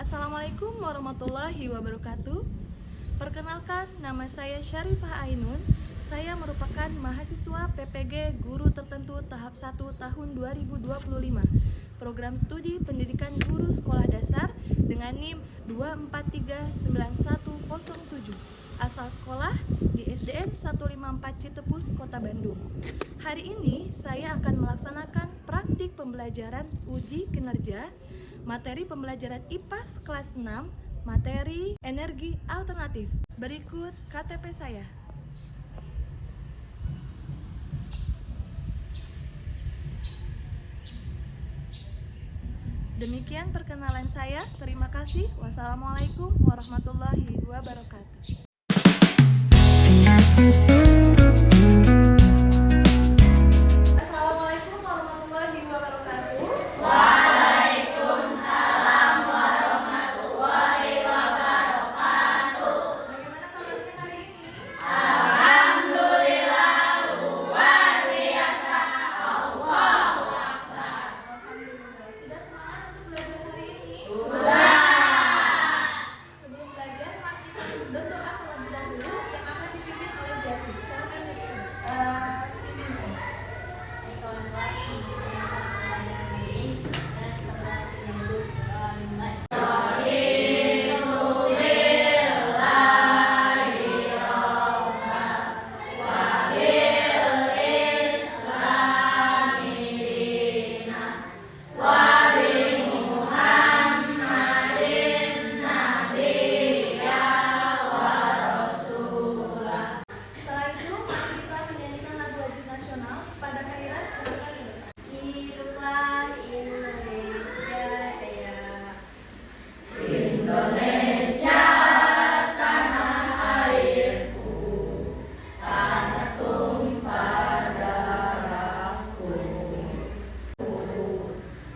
Assalamualaikum warahmatullahi wabarakatuh. Perkenalkan, nama saya Syarifah Ainun. Saya merupakan mahasiswa PPG Guru Tertentu Tahap 1 tahun 2025, Program Studi Pendidikan Guru Sekolah Dasar dengan NIM 2439107. Asal sekolah di SDN 154 Citepus, Kota Bandung. Hari ini saya akan melaksanakan praktik pembelajaran uji kinerja materi pembelajaran IPAS kelas 6, materi energi alternatif. Berikut KTP saya. Demikian perkenalan saya. Terima kasih. Wassalamualaikum warahmatullahi wabarakatuh. Assalamualaikum warahmatullahi wabarakatuh. Waalaikumsalam warahmatullahi wabarakatuh. Bagaimana kabarnya hari ini? Alhamdulillah, luar biasa. Allahu Akbar. Alhamdulillah. Sudah semangat untuk belajar hari ini? Sudah. Sebelum belajar, mari kita berdoa terlebih dahulu yang akan dipimpin oleh Jati. Silakan pimpin. Setelah itu, mari kita menyanyikan lagu wajib nasional pada Khairat. Silakan ke depan. Hiduplah Indonesia Raya. Indonesia tanah airku, tanah tumpah darahku,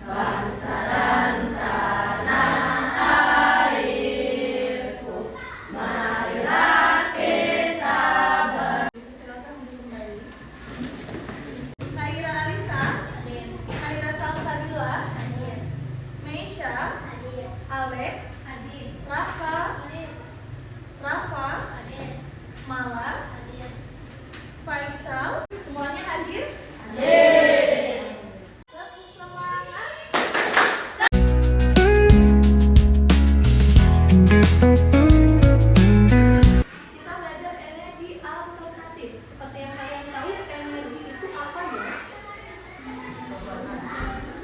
bangsa dan tanah airku, marilah kita Silakan duduk kembali. Khaira Alisa, Hadir. Khaira Salsabila, Hadir. Meisha, Hadir. Alex, Hadir. Rafa, Hadir. Rafa, Hadir. Mala, Hadir. Faisal, semuanya hadir? Hadir. Tetap semangat. Kita belajar energi alternatif. Seperti yang kalian tahu, energi itu apa ya?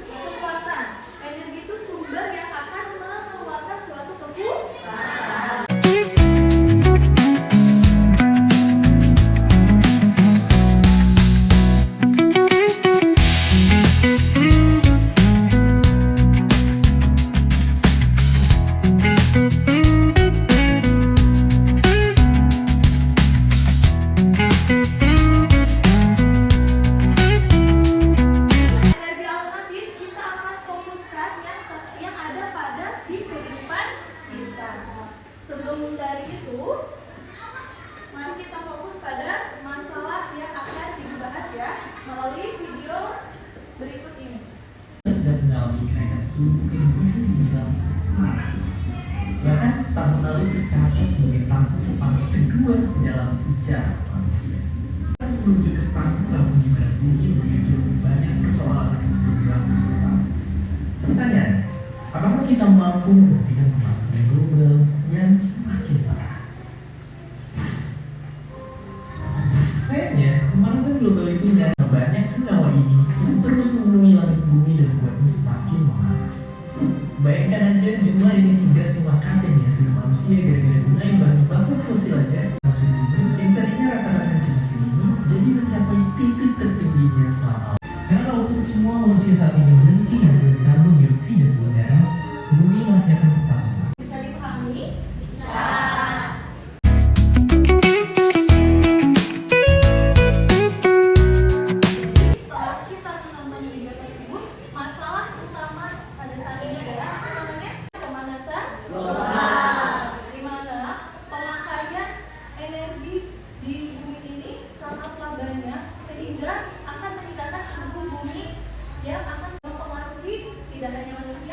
Kekuatan. Energi itu sumber yang akan mengeluarkan suatu kekuatan. Energi alternatif kita akan fokuskan yang ada pada di kehidupan kita. Sebelum dari itu, mari kita fokus pada masalah yang akan dibahas ya melalui video berikut ini. Sedang mengalami kenaikan suhu yang bisa dibilang parah. Bahkan tahun lalu tercatat sebagai tahun terpanas kedua dalam sejarah manusia. Kita menuju ke tahun di mana bumi memiliki lebih banyak persoalan yang berulang ulang. Pertanyaannya, apakah kita mampu menghentikan pemanasan global yang semakin parah? Sayangnya, pemanasan global itu nyata banyak senyawa ini yang terus memenuhi langit bumi dan membuatnya semakin memanas. Bayangkan aja jumlah emisi gas rumah kaca yang dihasilkan manusia gara-gara gunain bahan bakar fosil aja. Musim bumi yang tadinya rata-rata cuma segini jadi mencapai titik tertingginya selama. Karena walaupun semua manusia saat ini berhenti menghasilkan karbon dioksida di udara, bumi masih akan tetap memanas. Bisa dipahami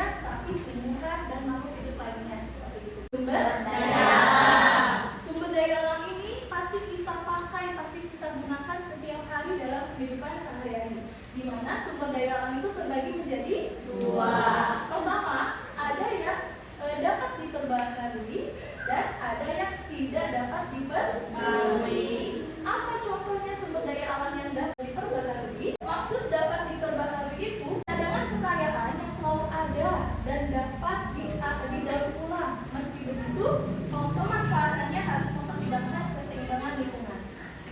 manusia, tapi tumbuhan dan makhluk hidup lainnya seperti itu. Sumber daya alam ini pasti kita pakai, pasti kita gunakan setiap hari dalam kehidupan sehari-hari. Di mana sumber daya alam itu terbagi menjadi dua. Pertama, ada yang dapat diperbaharui dan ada yang tidak dapat diperbaharui. Apa contohnya sumber daya alam yang dapat diperbaharui? Maksud dapat diperbaharui itu cadangan kekayaan yang selalu ada dan dapat didaur ulang. Meski begitu, pemanfaatannya harus mempertimbangkan keseimbangan lingkungan.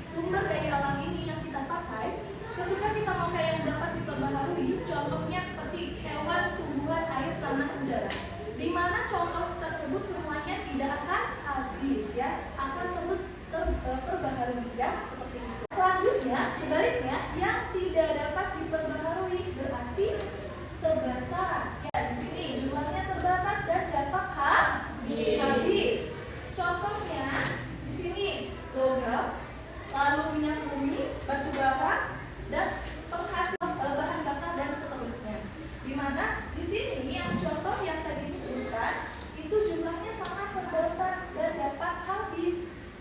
Sumber daya alam ini yang kita pakai ketika kita pakai yang dapat diperbaharui, contohnya seperti hewan, tumbuhan, air, tanah, udara. Di mana contoh tersebut semuanya tidak akan habis ya, akan terus terbaharui ya, seperti itu. Selanjutnya, sebaliknya yang tidak dapat diperbaharui berarti terbatas. Ya, di sini jumlahnya terbatas dan dapat habis. Contohnya di sini logam, lalu minyak bumi, batu bara, dan penghasil bahan bakar dan seterusnya. Di mana di sini yang contoh yang tadi disebutkan itu jumlahnya sangat terbatas dan dapat habis.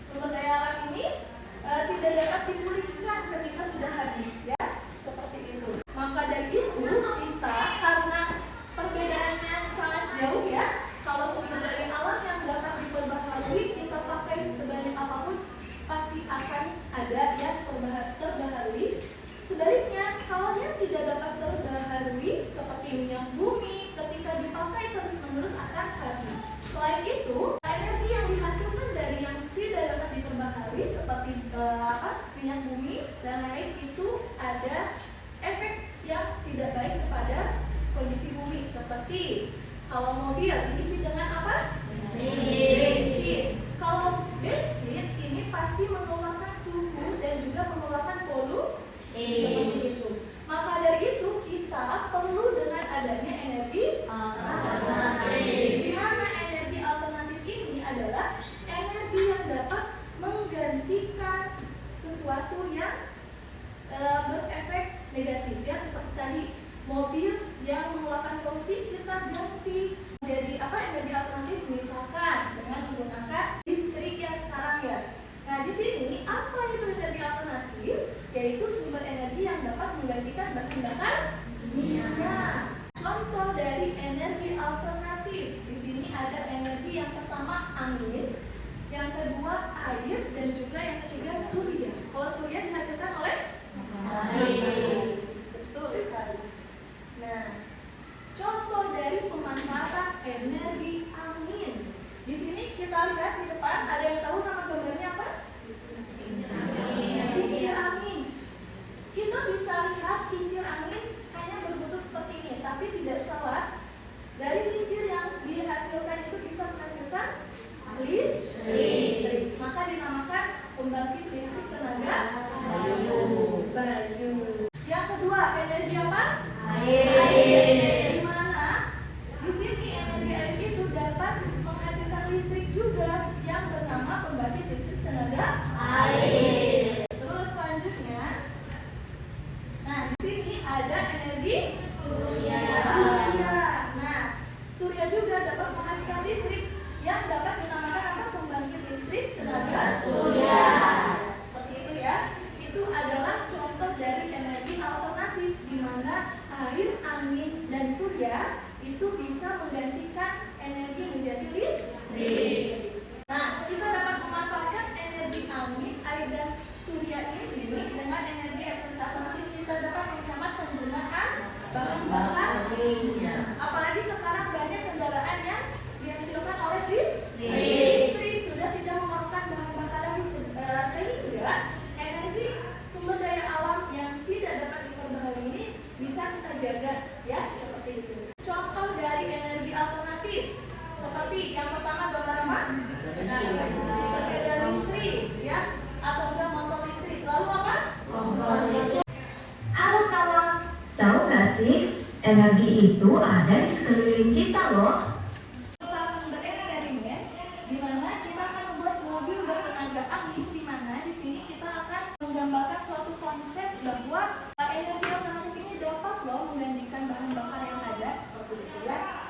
Sumber daya alam ini tidak dapat dipulihkan ketika sudah habis ya, seperti itu. Maka dari itu kita karena perbedaannya sangat jauh ya, kalau sumber daya alam yang dapat diperbaharui kita pakai sebanyak apapun pasti akan ada yang terbaharui. Sebaliknya, kalau yang tidak dapat terbaharui seperti minyak bumi, ketika dipakai terus-menerus akan habis. Selain itu, energi yang dihasilkan dari yang tidak dapat diperbaharui seperti minyak bumi dan lain itu ada efek yang tidak baik kepada kondisi bumi. Seperti kalau mobil diisi dengan apa? Bensin. Kalau bensin ini pasti mengeluarkan suhu dan juga mengeluarkan polusi. Seperti itu. Maka dari itu kita perlu dengan adanya energi alternatif. Di mana energi alternatif ini adalah energi yang dapat menggantikan sesuatu yang berefek negatif ya, seperti tadi mobil yang mengeluarkan polusi kita ganti jadi energi alternatif, misalkan dengan menggunakan listrik ya sekarang ya. Nah, di sini apa itu energi alternatif? Yaitu sumber energi yang dapat menggantikan bahan bakar minyak. Contoh dari energi alternatif di sini ada energi yang pertama angin, yang kedua air, dan juga yang ketiga surya. Kalau surya dihasilkan oleh air. Betul sekali. Nah, contoh dari pemanfaatan energi angin. Di sini kita lihat di depan ada yang tahu nama gambarnya apa? Kincir angin. Kita bisa lihat kincir angin hanya berbentuk seperti ini, tapi tidak salah. Dari kincir yang dihasilkan itu bisa menghasilkan listrik. Maka dinamakan pembangkit listrik tenaga bayu. Yang kedua, energi apa? Air. Di mana di sini energi air itu dapat menghasilkan listrik juga yang bernama pembangkit listrik tenaga air. Terus selanjutnya, nah di sini ada energi surya. Nah, surya juga dapat menghasilkan listrik yang dapat dinamakan apa? Pembangkit listrik tenaga surya. Seperti itu ya. Itu adalah contoh dari energi alternatif di mana air, angin, dan surya itu bisa menggantikan energi menjadi listrik. Nah, kita dapat memanfaatkan energi angin, air, dan surya ini dengan energi alternatif. Kita dapat menghemat penggunaan bahan bakar minyak. Apalagi sekarang banyak kendaraan yang dihasilkan oleh listrik sudah tidak memerlukan bahan bakar lagi, sehingga energi sumber daya alam yang tidak dapat diperbaharui ini bisa kita jaga ya, seperti itu. Contoh dari energi alternatif seperti yang pertama gambar apa? Sepeda listrik ya, atau enggak motor listrik. Lalu apa? Kompor listrik. Halo kawan, tahu nggak sih energi itu ada di sekeliling kita loh. Kita akan bereksperimen di mana kita akan membuat mobil bertenaga angin, di mana di sini kita akan menggambarkan suatu konsep bahwa energi alternatif ini dapat loh menggantikan bahan bakar yang ada, seperti itu ya.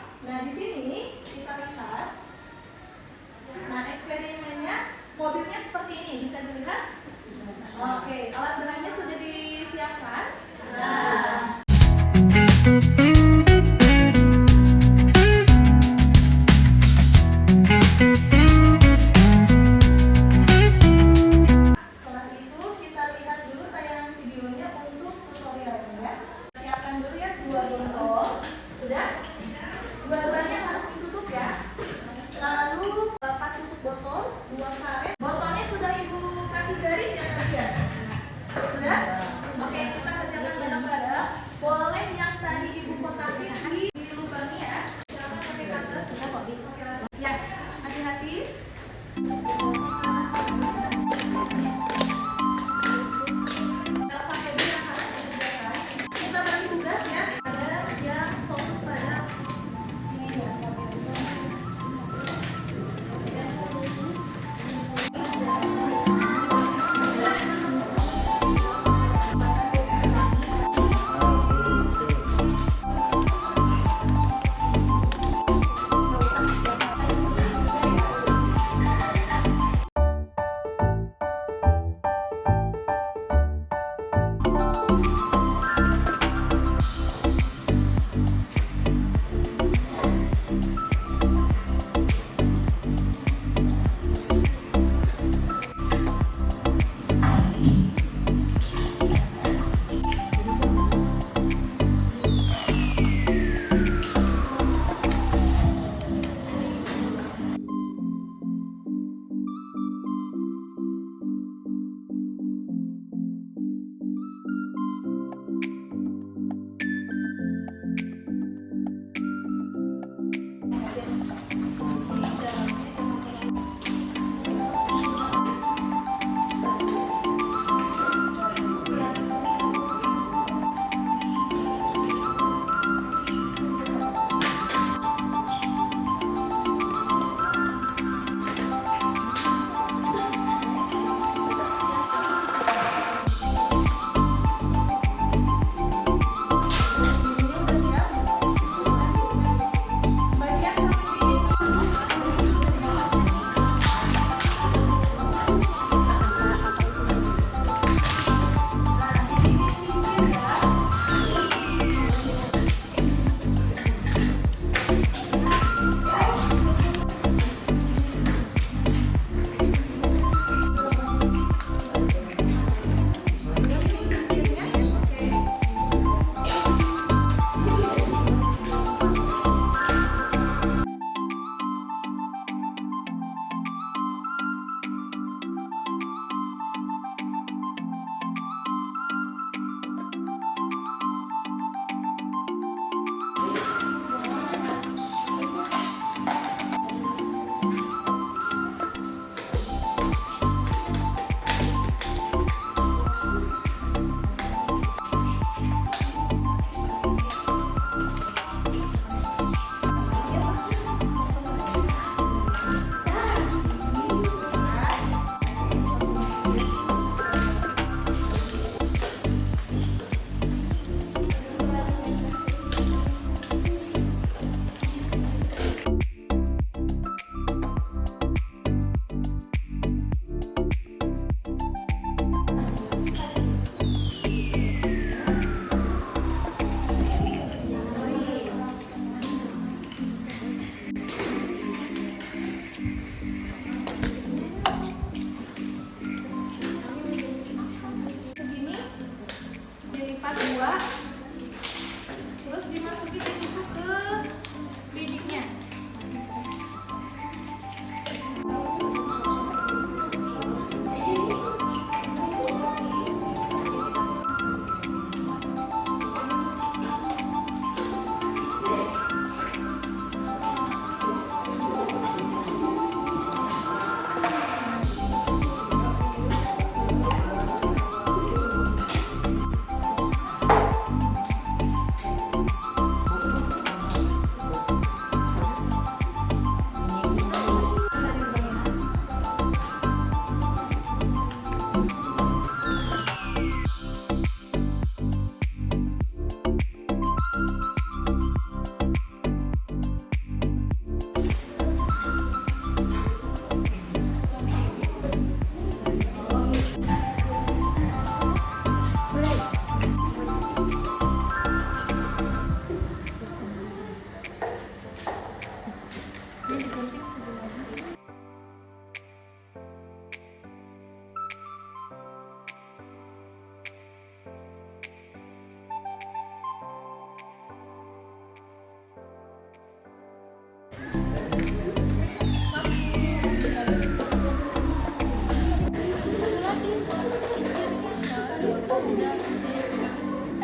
Ini digunting sebelumnya.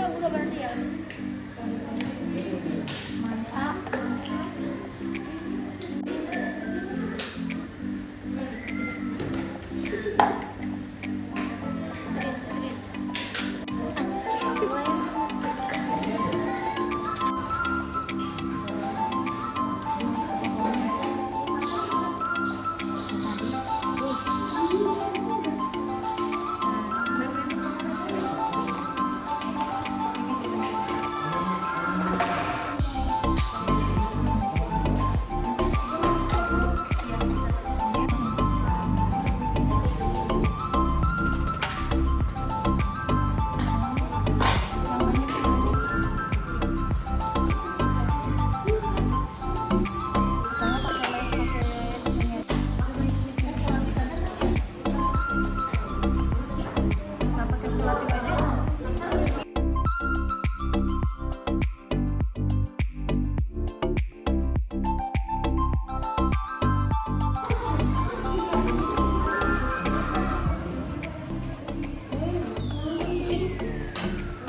Udah berarti ya. Masak.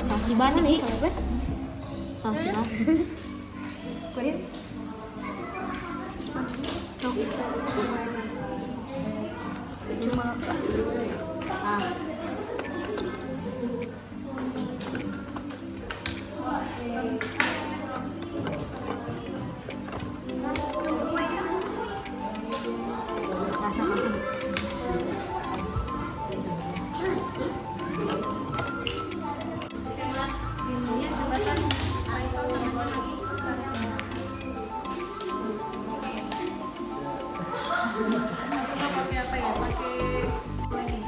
Sasiban nih. Sasiban. Ini jembatan Faisal sama lagi. Kita pakai apa ya? Pakai ini.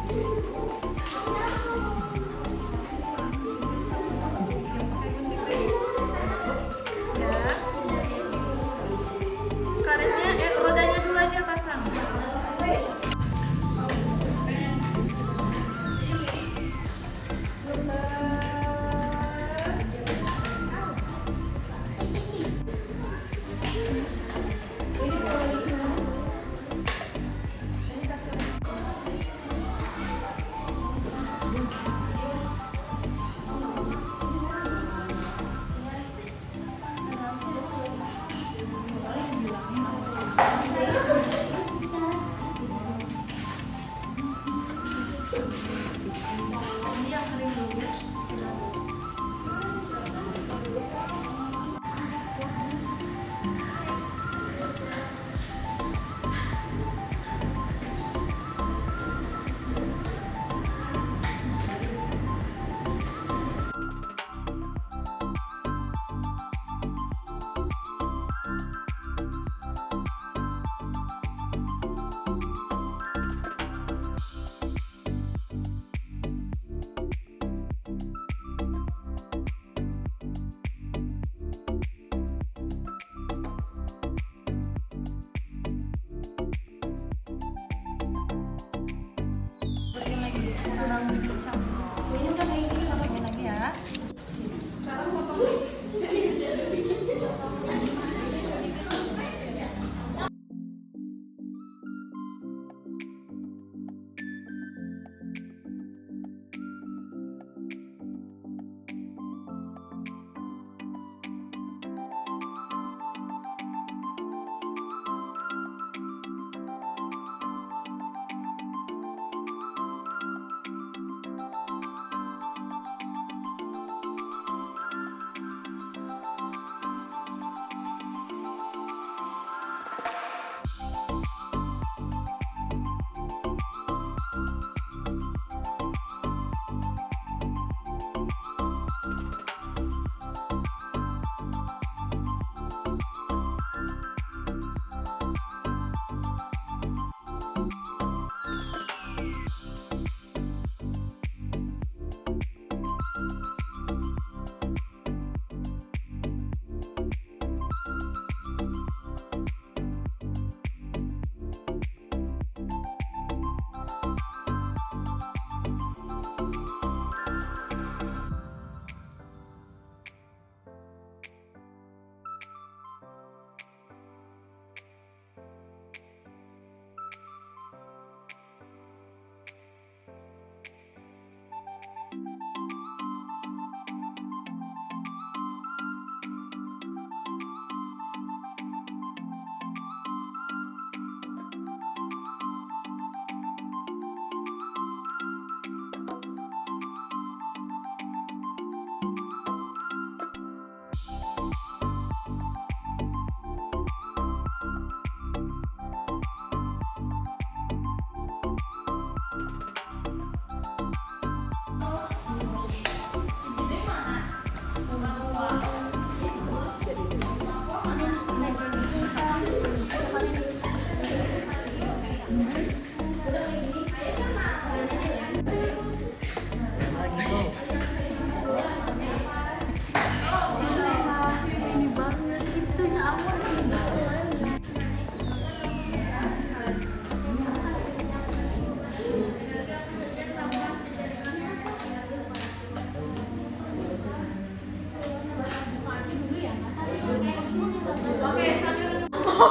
Hai.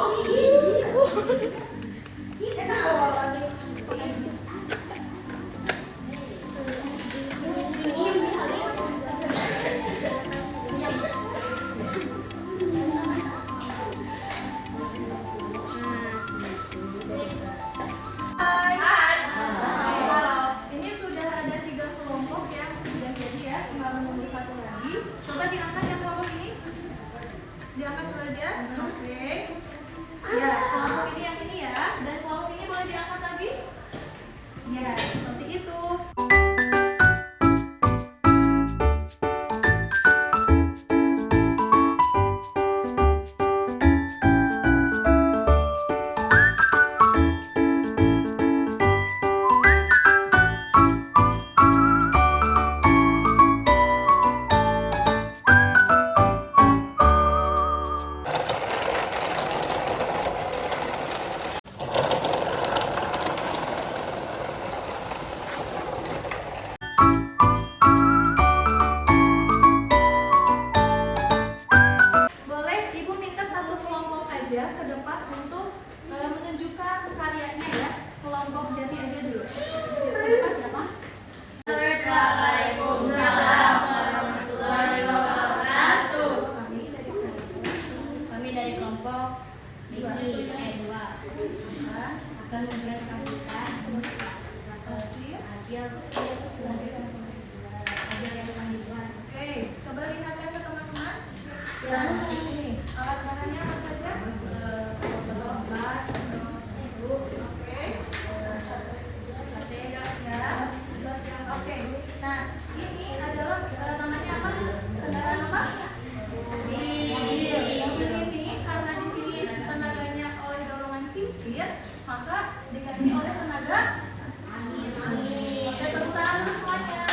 Halo. Ini sudah ada 3 kelompok yang sudah jadi ya. Tinggal menunggu satu lagi. Coba diangkat yang kelompok ini. Diangkat dulu aja. Oke. Ya, kelompok ini yang ini ya. Dan kelompok ini boleh diangkat lagi. Ya, seperti itu. Boleh Ibu minta satu kelompok aja ke depan untuk menunjukkan karyanya ya. Kelompok Jati aja dulu. Ke depan siapa? Waalaikumsalam warahmatullahi wabarakatuh. Kami dari kelompok Biji dua akan mempresentasikan hasil yang lanjutan. Oke, coba lihatkan ke teman-teman. Ya, di sini alat bahannya apa saja? Oke. Ya. Oke. Nah, ini adalah namanya apa? Kendaraan apa? Mobil. Mobil ini karena di sini tenaganya oleh dorongan kincir, maka diganti oleh tenaga angin. Oke, tepuk tangan semuanya.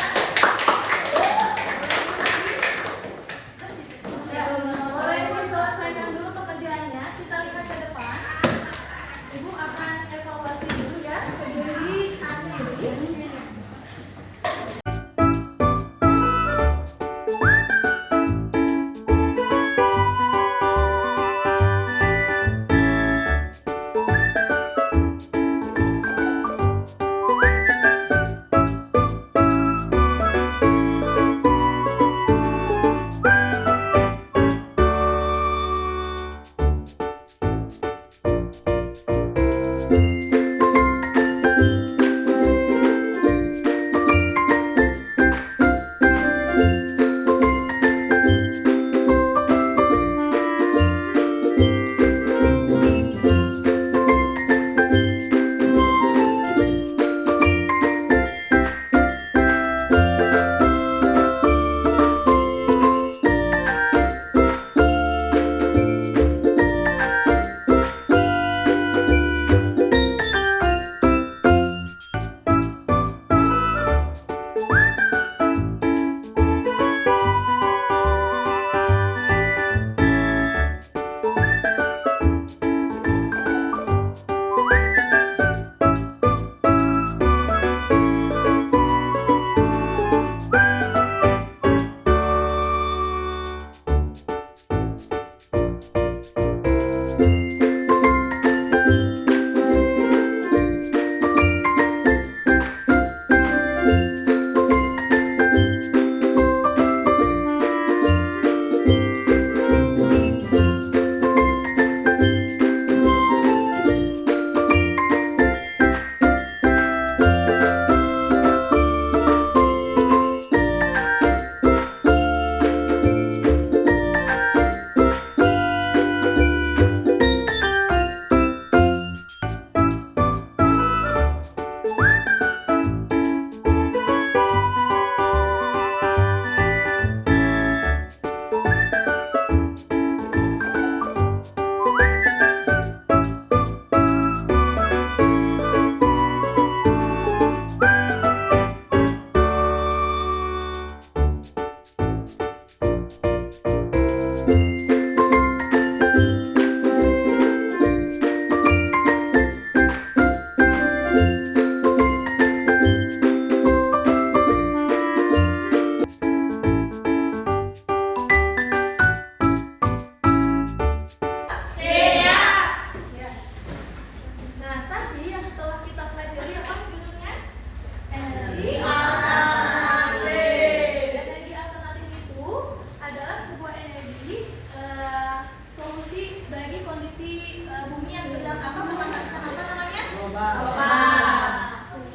bumi yang sedang pemanasan apa namanya? Global.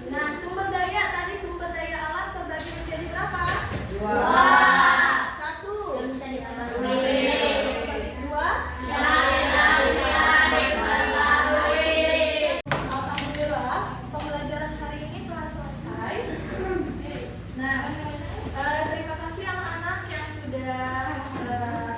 Nah, sumber daya alam terbagi menjadi berapa? 2. 1. Yang bisa diperbarui. Bagi 2. Alhamdulillah, pembelajaran hari ini telah selesai. Nah, terima kasih anak-anak yang sudah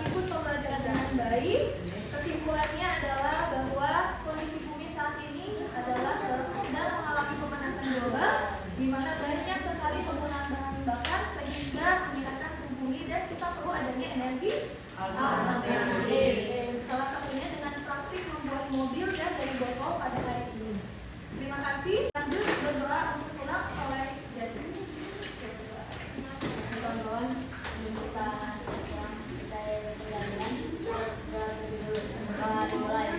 ikut pembelajaran dengan baik. Kesimpulannya adalah bahwa kondisi bumi saat ini adalah sedang mengalami pemanasan global, di mana banyak sekali penggunaan bahan bakar sehingga meningkatkan suhu bumi dan kita perlu adanya energi alternatif. Salah satunya dengan praktik membuat mobil dan dari botol pada hari ini. Terima kasih. Lanjut berdoa untuk pulang oleh Jati. Teman-teman, kita sekarang selesai pembelajaran dan dimulai.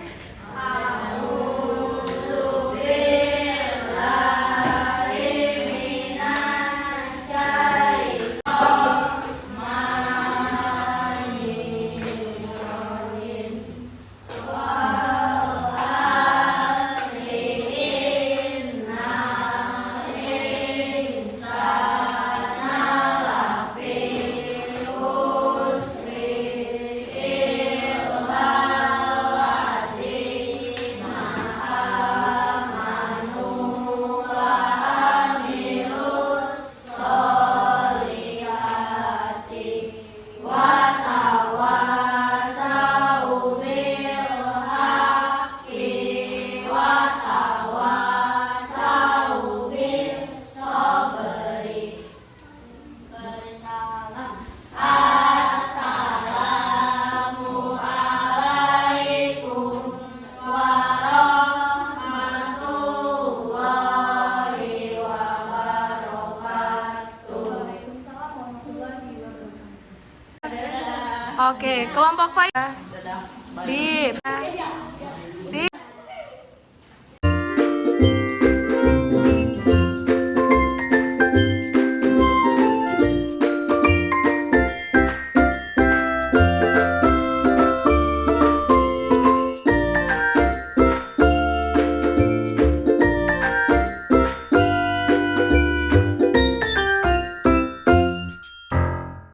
Oke, kelompok